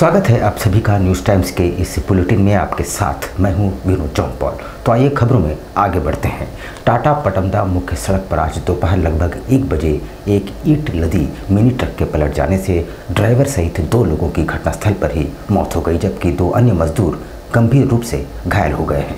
स्वागत है आप सभी का न्यूज़ टाइम्स के इस बुलेटिन में। आपके साथ मैं हूं विनोद चौंपॉल। तो आइए खबरों में आगे बढ़ते हैं। टाटा पटमदा मुख्य सड़क पर आज दोपहर लगभग 1 बजे एक ईंट लदी मिनी ट्रक के पलट जाने से ड्राइवर सहित 2 लोगों की घटनास्थल पर ही मौत हो गई, जबकि 2 अन्य मजदूर गंभीर रूप से घायल हो गए हैं।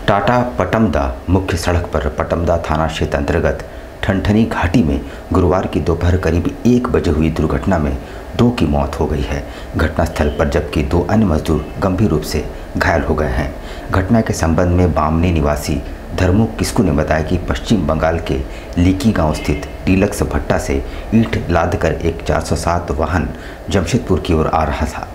टाटा पटमदा मुख्य सड़क पर पटमदा थाना क्षेत्र अंतर्गत ठनठनी घाटी में गुरुवार की दोपहर करीब 1 बजे हुई दुर्घटना में 2 की मौत हो गई है घटनास्थल पर, जबकि 2 अन्य मजदूर गंभीर रूप से घायल हो गए हैं। घटना के संबंध में बामनी निवासी धर्मो किस्कू ने बताया कि पश्चिम बंगाल के लीकी गांव स्थित डीलक्स भट्टा से ईंट लादकर एक 407 वाहन जमशेदपुर की ओर आ रहा था।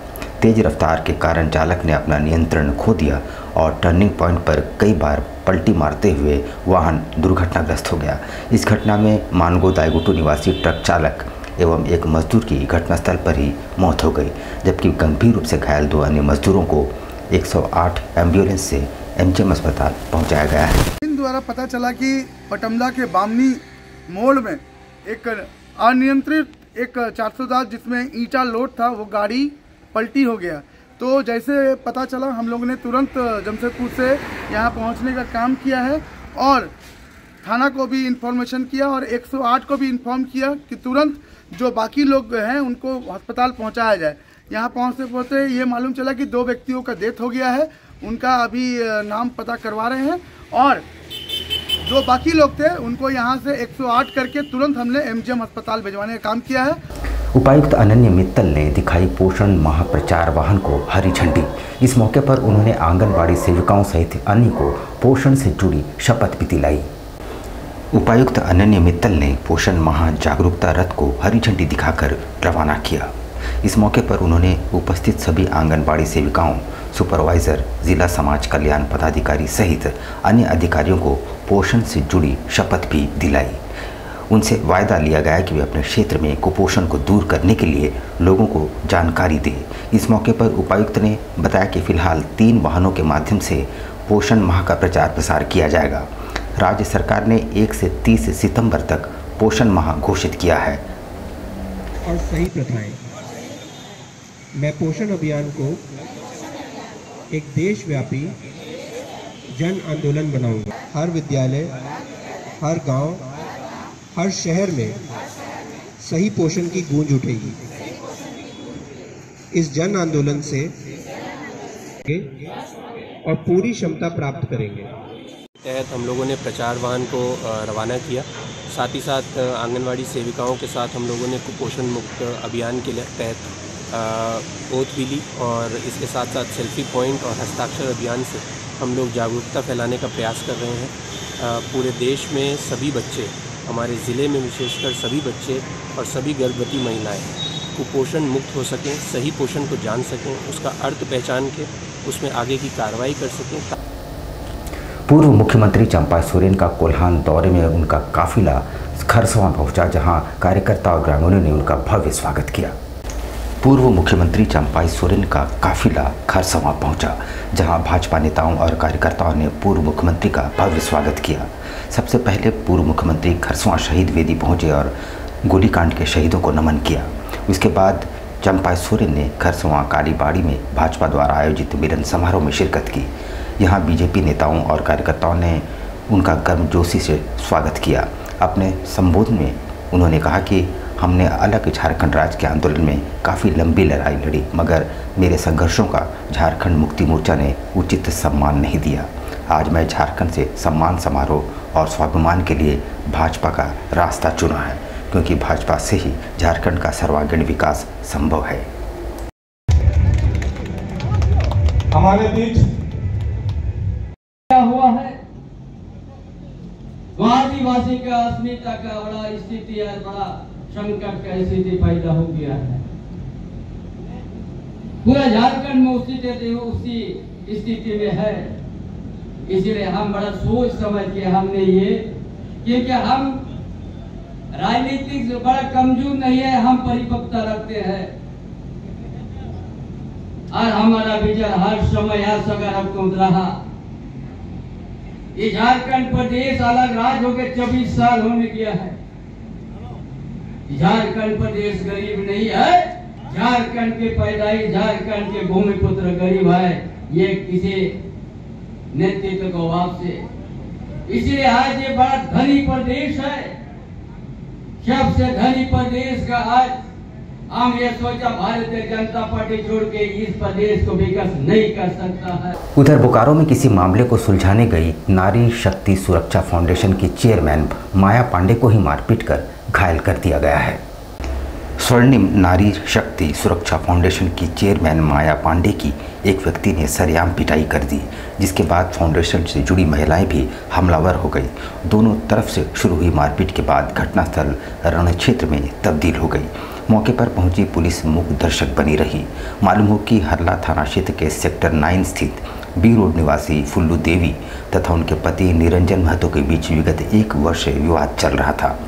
तेज रफ्तार के कारण चालक ने अपना नियंत्रण खो दिया और टर्निंग पॉइंट पर कई बार पलटी मारते हुए वाहन दुर्घटनाग्रस्त हो गया। इस घटना में मानगो दायगुटू निवासी ट्रक चालक एवं एक मजदूर की घटनास्थल पर ही मौत हो गई, जबकि गंभीर रूप से घायल 2 अन्य मजदूरों को 108 एम्बुलेंस से एमजीएम अस्पताल पहुंचाया गया है। इन द्वारा पता चला कि पटमदा के बामनी मोड़ में एक अनियंत्रित एक 410 जिसमें ईंटा लोड था, वो गाड़ी पलटी हो गया। तो जैसे पता चला हम लोगों ने तुरंत जमशेदपुर से यहाँ पहुँचने का काम किया है और थाना को भी इन्फॉर्मेशन किया और 108 को भी इन्फॉर्म किया कि तुरंत जो बाकी लोग हैं उनको अस्पताल पहुंचाया जाए। यहाँ पहुँचते ये मालूम चला कि 2 व्यक्तियों का डेथ हो गया है, उनका अभी नाम पता करवा रहे हैं और जो बाकी लोग थे उनको यहाँ से 108 करके तुरंत हमने एमजीएम अस्पताल भिजवाने का काम किया है। उपायुक्त अनन्य मित्तल ने दिखाई पोषण माह प्रचार वाहन को हरी झंडी। इस मौके पर उन्होंने आंगनबाड़ी सेविकाओं सहित अन्य को पोषण से जुड़ी शपथ भी दिलाई। उपायुक्त अनन्य मित्तल ने पोषण माह जागरूकता रथ को हरी झंडी दिखाकर रवाना किया। इस मौके पर उन्होंने उपस्थित सभी आंगनबाड़ी सेविकाओं, सुपरवाइजर, जिला समाज कल्याण पदाधिकारी सहित अन्य अधिकारियों को पोषण से जुड़ी शपथ भी दिलाई। उनसे वायदा लिया गया कि वे अपने क्षेत्र में कुपोषण को दूर करने के लिए लोगों को जानकारी दें। इस मौके पर उपायुक्त ने बताया कि फिलहाल 3 वाहनों के माध्यम से पोषण माह का प्रचार प्रसार किया जाएगा। राज्य सरकार ने 1 से 30 सितंबर तक पोषण माह घोषित किया है। और सही प्रथाएं, मैं पोषण अभियान को एक देशव्यापी जन आंदोलन बनाऊंगा। हर विद्यालय, हर गांव, हर शहर में सही पोषण की गूंज उठेगी। इस जन आंदोलन से और पूरी क्षमता प्राप्त करेंगे। तहत हम लोगों ने प्रचार वाहन को रवाना किया। साथ ही साथ आंगनवाड़ी सेविकाओं के साथ हम लोगों ने कुपोषण मुक्त अभियान के तहत ओथ भी ली और इसके साथ साथ सेल्फी पॉइंट और हस्ताक्षर अभियान से हम लोग जागरूकता फैलाने का प्रयास कर रहे हैं। पूरे देश में सभी बच्चे, हमारे ज़िले में विशेषकर सभी बच्चे और सभी गर्भवती महिलाएं कुपोषण मुक्त हो सकें, सही पोषण को जान सकें, उसका अर्थ पहचान के उसमें आगे की कार्रवाई कर सकें। पूर्व मुख्यमंत्री चंपा सोरेन का कोल्हान दौरे में उनका काफिला खरसवां पहुंचा, जहां कार्यकर्ता और ग्रामीणों ने उनका भव्य स्वागत किया। पूर्व मुख्यमंत्री चंपा सोरेन का काफिला खरसवां पहुंचा, जहां भाजपा नेताओं और कार्यकर्ताओं ने पूर्व मुख्यमंत्री का भव्य स्वागत किया। सबसे पहले पूर्व मुख्यमंत्री खरसवां शहीद वेदी पहुंचे और गोलीकांड के शहीदों को नमन किया। उसके बाद चंपा सोरेन ने खरसवां कालीबाड़ी में भाजपा द्वारा आयोजित मिलन समारोह में शिरकत की। यहाँ बीजेपी नेताओं और कार्यकर्ताओं ने उनका गर्मजोशी से स्वागत किया। अपने संबोधन में उन्होंने कहा कि हमने अलग झारखंड राज्य के आंदोलन में काफ़ी लंबी लड़ाई लड़ी, मगर मेरे संघर्षों का झारखंड मुक्ति मोर्चा ने उचित सम्मान नहीं दिया। आज मैं झारखंड से सम्मान समारोह और स्वाभिमान के लिए भाजपा का रास्ता चुना है, क्योंकि भाजपा से ही झारखंड का सर्वांगीण विकास संभव है। हमारे बीच क्या हुआ है, आदिवासी का अस्मिता का बड़ा स्थिति है, बड़ा संकट का स्थिति पैदा हो गया है। पूरा झारखंड में उसी स्थिति में है। इसलिए हम बड़ा सोच समझ के हमने ये, क्योंकि हम राजनीतिक से बड़ा कमजोर नहीं है, हम परिपक्वता रखते हैं और हमारा विचार हर समय सकारात्मक रहा। ये झारखंड प्रदेश अलग राज्य हो गए 24 साल होने गया है। झारखंड प्रदेश गरीब नहीं है, झारखंड के पैदाई, झारखंड के भूमिपुत्र गरीब है, ये किसी नेतृत्व के अभाव से। इसलिए आज ये बड़ा धनी प्रदेश है, सबसे धनी प्रदेश का आज हम ये सोचा भारतीय जनता पार्टी छोड़ के इस प्रदेश को विकास नहीं कर सकता है। उधर बोकारो में किसी मामले को सुलझाने गई नारी शक्ति सुरक्षा फाउंडेशन की चेयरमैन माया पांडे को ही मारपीट कर घायल कर दिया गया है। स्वर्णिम नारी शक्ति सुरक्षा फाउंडेशन की चेयरमैन माया पांडे की एक व्यक्ति ने सरेआम पिटाई कर दी, जिसके बाद फाउंडेशन से जुड़ी महिलाएं भी हमलावर हो गई। दोनों तरफ से शुरू हुई मारपीट के बाद घटनास्थल रण क्षेत्र में तब्दील हो गई। मौके पर पहुंची पुलिस मूक दर्शक बनी रही। मालूम हो कि हरला थाना क्षेत्र के सेक्टर 9 स्थित बी रोड निवासी फुल्लू देवी तथा उनके पति निरंजन महतो के बीच विगत 1 वर्ष से विवाद चल रहा था।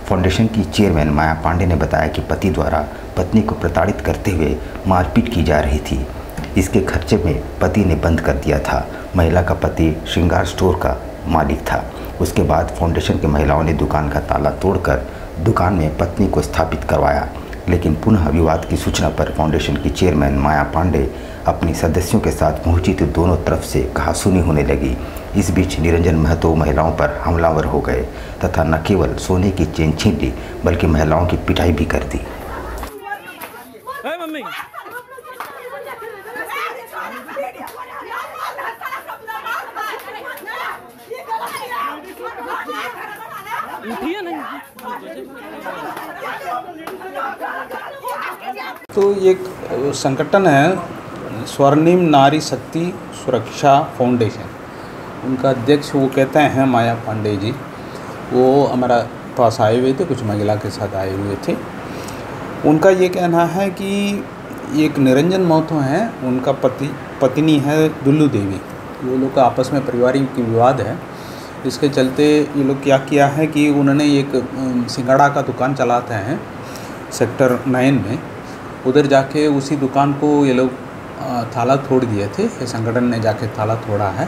फाउंडेशन की चेयरमैन माया पांडे ने बताया कि पति द्वारा पत्नी को प्रताड़ित करते हुए मारपीट की जा रही थी। इसके खर्चे में पति ने बंद कर दिया था। महिला का पति श्रृंगार स्टोर का मालिक था। उसके बाद फाउंडेशन की महिलाओं ने दुकान का ताला तोड़कर दुकान में पत्नी को स्थापित करवाया, लेकिन पुनः विवाद की सूचना पर फाउंडेशन की चेयरमैन माया पांडे अपनी सदस्यों के साथ पहुंची तो दोनों तरफ से कहासुनी होने लगी। इस बीच निरंजन महतो महिलाओं पर हमलावर हो गए तथा न केवल सोने की चेन छीन ली बल्कि महिलाओं की पिटाई भी कर दी। तो एक संगठन है स्वर्णिम नारी शक्ति सुरक्षा फाउंडेशन, उनका अध्यक्ष वो कहते हैं माया पांडे जी। वो हमारा पास आए हुए थे, कुछ महिला के साथ आए हुए थे। उनका ये कहना है कि एक निरंजन महतो हैं, उनका पत्नी है दुल्लू देवी। वो लोग का आपस में पारिवारिक विवाद है। इसके चलते ये लोग क्या किया है कि उन्होंने एक सिंगाड़ा का दुकान चलाते हैं सेक्टर 9 में। उधर जाके उसी दुकान को ये लोग ताला तोड़ दिए थे। ये संगठन ने जाके ताला तोड़ा है।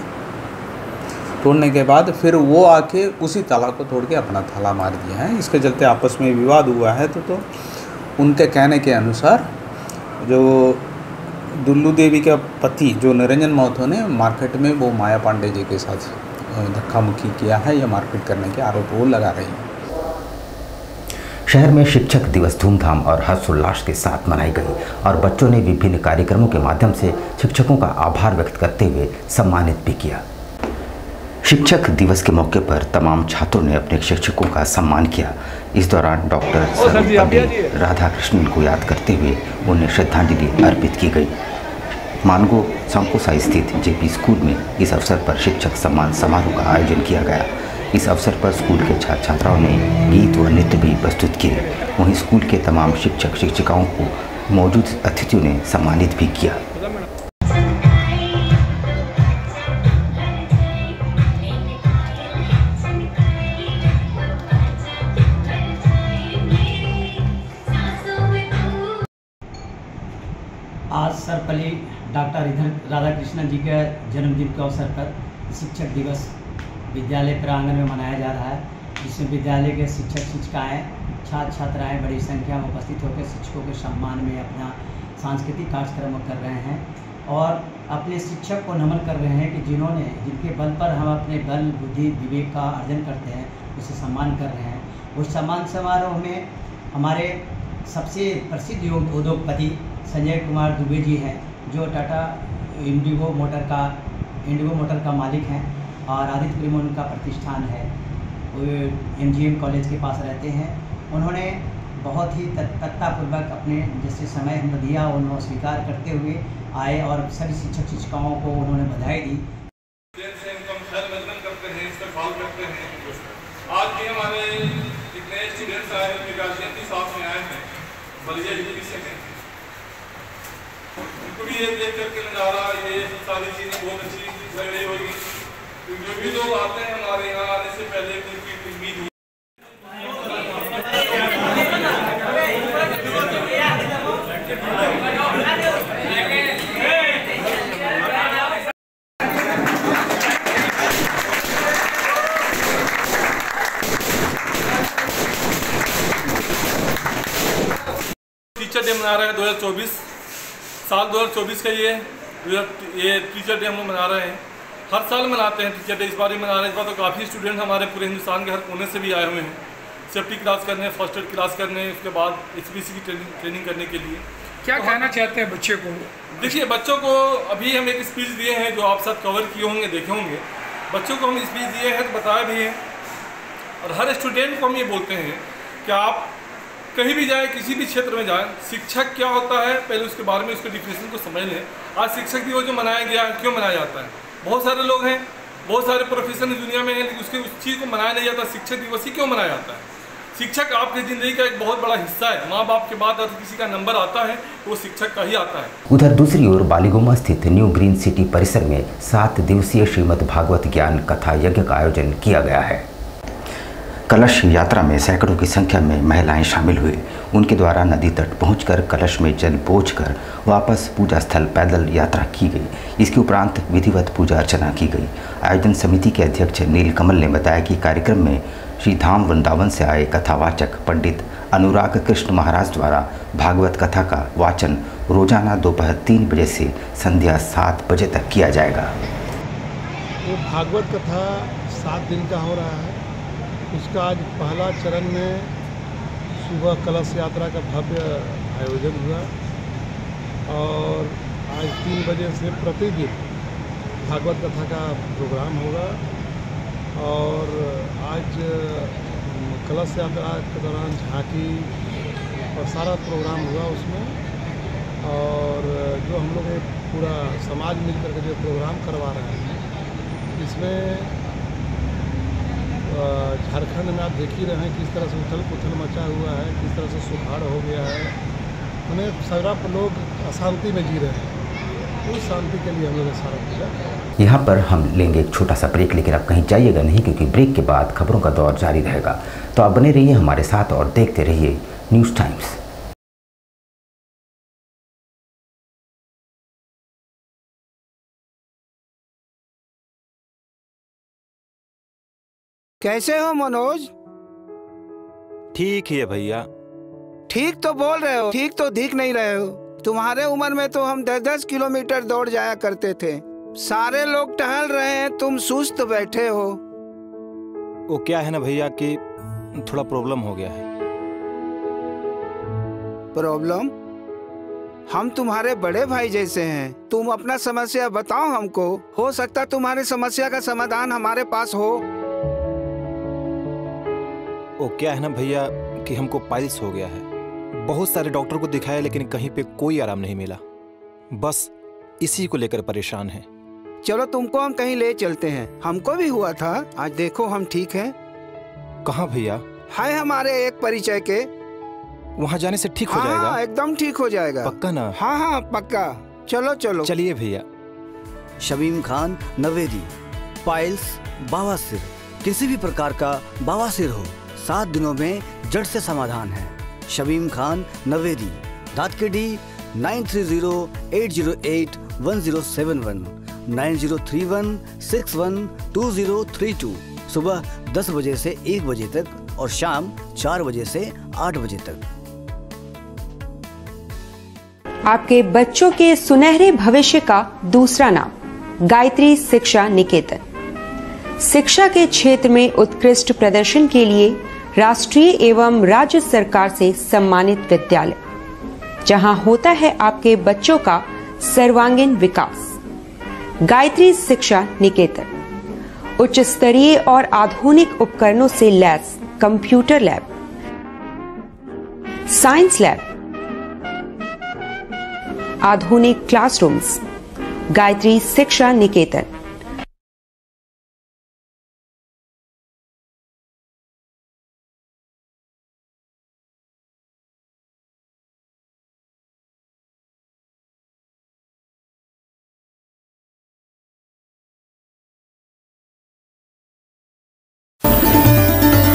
तोड़ने के बाद फिर वो आके उसी ताला को तोड़ के अपना ताला मार दिया है। इसके चलते आपस में विवाद हुआ है। तो उनके कहने के अनुसार जो दुल्लू देवी का पति जो निरंजन महतो ने मार्केट में वो माया पांडे जी के साथ धक्का मुक्की किया है या मारपीट करने के आरोप वो लगा रही है। शहर में शिक्षक दिवस धूमधाम और हर्षोल्लास के साथ मनाई गई और बच्चों ने विभिन्न कार्यक्रमों के माध्यम से शिक्षकों का आभार व्यक्त करते हुए सम्मानित भी किया। शिक्षक दिवस के मौके पर तमाम छात्रों ने अपने शिक्षकों का सम्मान किया। इस दौरान डॉक्टर सर्वपल्ली राधाकृष्णन को याद करते हुए उन्हें श्रद्धांजलि अर्पित की गई। मानगो सांकोसाई स्थित जेपी स्कूल में इस अवसर पर शिक्षक सम्मान समारोह का आयोजन किया गया। इस अवसर पर स्कूल के छात्र छात्राओं ने गीत व नृत्य भी प्रस्तुत किए। वहीं स्कूल के तमाम शिक्षक शिक्षिकाओं को मौजूद अतिथियों ने सम्मानित भी किया। आज सर्वपल्ली डॉक्टर राधाकृष्णन जी के जन्मदिन के अवसर पर शिक्षक दिवस विद्यालय प्रांगण में मनाया जा रहा है, जिसमें विद्यालय के शिक्षक शिक्षिकाएँ छात्र छात्राएँ बड़ी संख्या में उपस्थित होकर शिक्षकों के सम्मान में अपना सांस्कृतिक कार्यक्रम कर रहे हैं और अपने शिक्षक को नमन कर रहे हैं कि जिनके बल पर हम अपने बल बुद्धि विवेक का अर्जन करते हैं, उसे सम्मान कर रहे हैं। उस सम्मान समारोह में हमारे सबसे प्रसिद्ध उद्योगपति संजय कुमार दुबे जी हैं, जो टाटा इंडिगो मोटर का मालिक हैं और आदित्यपुरी में उनका प्रतिष्ठान है। वो MGM कॉलेज के पास रहते हैं। उन्होंने बहुत ही तत्परतापूर्वक अपने जैसे समय हमें दिया उन्होंने स्वीकार करते हुए आए और सभी शिक्षक शिक्षिकाओं को उन्होंने बधाई दी। आज भी हमारे जितने स्टूडेंट्स आए हैं गार्जियन के साथ में आए हैं, बलिया डिग्री से हैं। उनको भी ये देख करके नज़ारा ये सारी चीज़ें बहुत अच्छी लग रही होगी। जो भी लोग आते हैं हमारे यहाँ आने से पहले उनकी उम्मीद टीचर डे मना रहे हैं 2024 साल 2024 का ये टीचर डे हम लोग मना रहे हैं। हर साल मनाते हैं टीचर डे, इस बार भी मना रहे हैं। इस बार तो काफ़ी स्टूडेंट हमारे पूरे हिंदुस्तान के हर कोने से भी आए हुए हैं सेफ्टी क्लास करने, फर्स्ट एड क्लास करने, उसके बाद HPC की ट्रेनिंग करने के लिए। क्या कहना चाहते हैं बच्चे को? देखिए, बच्चों को अभी हम एक स्पीच दिए हैं जो आप सब कवर किए होंगे, देखे होंगे। बच्चों को हम स्पीच दिए हैं तो बताया भी है, और हर स्टूडेंट को हम ये बोलते हैं कि आप कहीं भी जाएं, किसी भी क्षेत्र में जाएं, शिक्षक क्या होता है पहले उसके बारे में उसके डिफिनेशन को समझ लें। आज शिक्षक दिवस जो मनाया गया है, क्यों मनाया जाता है? बहुत सारे लोग हैं, बहुत सारे प्रोफेशन दुनिया में हैं, लेकिन उस चीज़ को मनाया नहीं जाता। शिक्षक दिवस ही क्यों मनाया जाता है? शिक्षक आपकी ज़िंदगी का एक बहुत बड़ा हिस्सा है। माँ बाप के बाद अगर किसी का नंबर आता है तो वो शिक्षक का ही आता है। उधर दूसरी ओर बालीगोमा स्थित न्यू ग्रीन सिटी परिसर में 7 दिवसीय श्रीमद् भागवत ज्ञान कथा यज्ञ का आयोजन किया गया है। कलश यात्रा में सैकड़ों की संख्या में महिलाएं शामिल हुई। उनके द्वारा नदी तट पहुंचकर कलश में जल बोझकर वापस पूजा स्थल पैदल यात्रा की गई। इसके उपरांत विधिवत पूजा अर्चना की गई। आयोजन समिति के अध्यक्ष नीलकमल ने बताया कि कार्यक्रम में श्री धाम वृंदावन से आए कथावाचक पंडित अनुराग कृष्ण महाराज द्वारा भागवत कथा का वाचन रोजाना दोपहर 3 बजे से संध्या 7 बजे तक किया जाएगा। वो भागवत कथा 7 दिन का हो रहा है। उसका आज पहला चरण में सुबह कलश यात्रा का भव्य आयोजन हुआ, और आज 3 बजे से प्रतिदिन भागवत कथा का प्रोग्राम होगा। और आज कलश यात्रा के दौरान झांकी और सारा प्रोग्राम हुआ उसमें। और जो हम लोग एक पूरा समाज मिलकर के जो प्रोग्राम करवा रहे हैं, इसमें झारखंड में आप देख ही रहे हैं किस तरह से उथल पुथल मचा हुआ है, किस तरह से सुखाड़ हो गया है। उन्हें सारा लोग अशांति में जी रहे हैं, उस शांति के लिए हम लोग सारा पूजा। यहाँ पर हम लेंगे एक छोटा सा ब्रेक, लेकिन आप कहीं जाइएगा नहीं, क्योंकि ब्रेक के बाद खबरों का दौर जारी रहेगा। तो आप बने रहिए हमारे साथ और देखते रहिए न्यूज़ टाइम्स। कैसे हो मनोज? ठीक ही है भैया। ठीक तो बोल रहे हो, ठीक तो दिख नहीं रहे हो। तुम्हारे उम्र में तो हम 10-10 किलोमीटर दौड़ जाया करते थे। सारे लोग टहल रहे हैं, तुम सुस्त बैठे हो। वो क्या है ना भैया कि थोड़ा प्रॉब्लम हो गया है। प्रॉब्लम? हम तुम्हारे बड़े भाई जैसे हैं, तुम अपना समस्या बताओ हमको। हो सकता तुम्हारी समस्या का समाधान हमारे पास हो। वो क्या है ना भैया कि हमको पाइल्स हो गया है। बहुत सारे डॉक्टर को दिखाया, लेकिन कहीं पे कोई आराम नहीं मिला। बस इसी को लेकर परेशान है। चलो तुमको हम कहीं ले चलते हैं, हमको भी हुआ था। आज देखो हम ठीक हैं। कहाँ भैया? है हमारे एक परिचय के। वहाँ जाने से ठीक हो जाएगा? हाँ, एकदम ठीक हो जाएगा। पक्का ना? हाँ हाँ पक्का। चलो चलो। चलिए भैया। शमीम खान नवेदी, पाइल्स, बवासीर, किसी भी प्रकार का बवासीर हो, 7 दिनों में जड़ से समाधान है। शमीम खान नवेदी, दादकेडी 9308081071, 9031612032, सुबह 10 बजे से 1 बजे तक और शाम 4 बजे से 8 बजे तक। आपके बच्चों के सुनहरे भविष्य का दूसरा नाम गायत्री शिक्षा निकेतन। शिक्षा के क्षेत्र में उत्कृष्ट प्रदर्शन के लिए राष्ट्रीय एवं राज्य सरकार से सम्मानित विद्यालय, जहां होता है आपके बच्चों का सर्वांगीण विकास। गायत्री शिक्षा निकेतन उच्च स्तरीय और आधुनिक उपकरणों से lace computer lab, science lab, आधुनिक क्लासरूम्स। गायत्री शिक्षा निकेतन।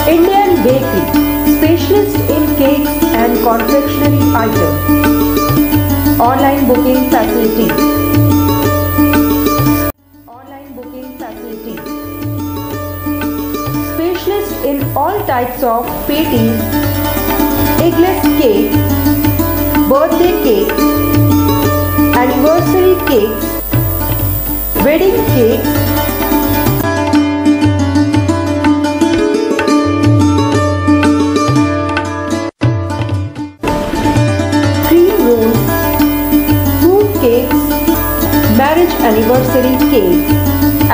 Indian Bakery, specialist in cakes and confectionery items. Online booking facilities. Online booking facilities. Specialist in all types of patties, eggless cake, birthday cakes, anniversary cakes, wedding cakes, cream rolls, fruit cakes, marriage anniversary cakes,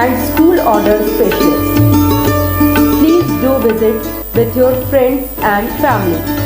and school order specials. Please do visit with your friends and family.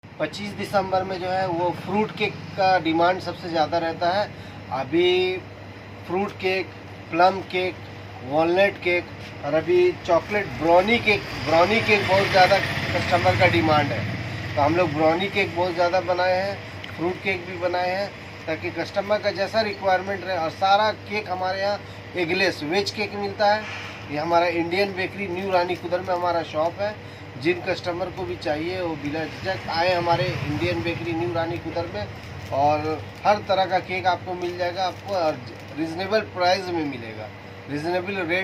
पच्चीस दिसंबर में जो है वो fruit cake का demand सबसे ज़्यादा रहता है। अभी fruit cake, plum cake, walnut cake और अभी चॉकलेट ब्राउनी केक बहुत ज़्यादा कस्टमर का डिमांड है। तो हम लोग ब्राउनी केक बहुत ज़्यादा बनाए हैं, फ्रूट केक भी बनाए हैं ताकि कस्टमर का जैसा रिक्वायरमेंट रहे। और सारा केक हमारे यहाँ एगलेस वेज केक मिलता है। ये हमारा इंडियन बेकरी न्यू रानी कुदर में हमारा शॉप है। जिन कस्टमर को भी चाहिए वो बिना झिझक आए हमारे इंडियन बेकरी न्यू रानी कुदर में, और हर तरह का केक आपको मिल जाएगा। आपको और रिजनेबल प्राइस में मिलेगा, रिजनेबल रेट